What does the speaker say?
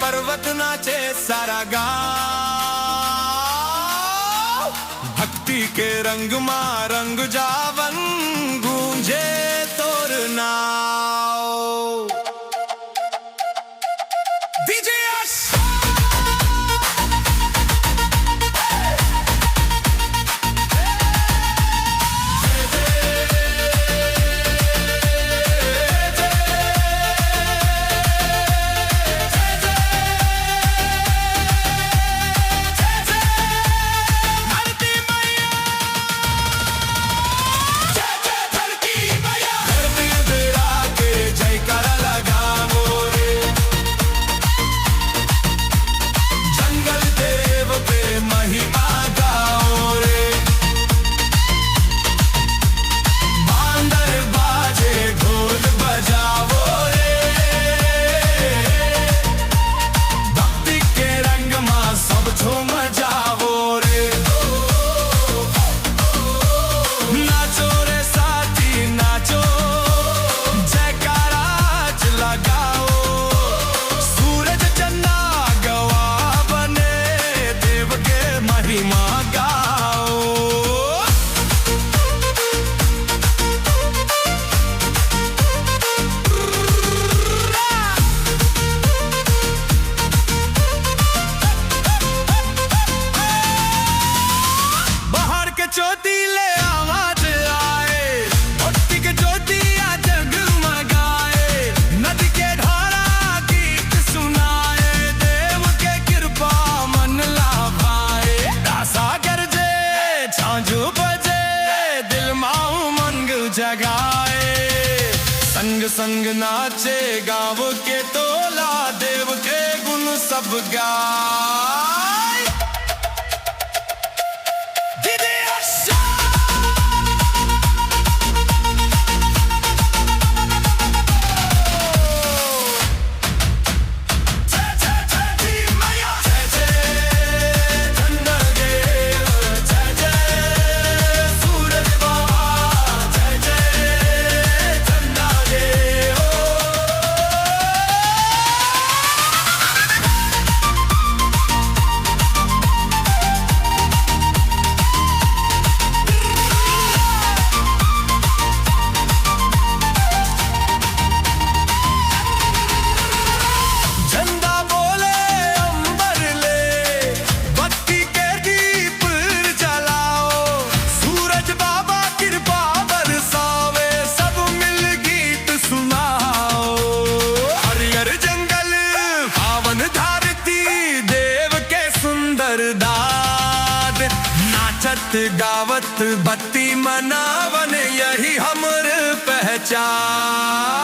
पर्वत नाचे सारा गाँव। भक्ति के रंग मां रंग जावन गूंजे तोर नाव। डीजे यश ज्योतिले आवाज आए, भक्ति के ज्योतिया जगमगाए। नदी के धारा गीत सुनाए, देव के कृपा मन लाभाए। दासा गरजे झांझू बजे, दिल माऊ मंग जगाए। संग संग नाचे गाँव के तोला, देव के गुण सब गाए। नाचत गावत बत्ती मनावन, यही हमर पहचान।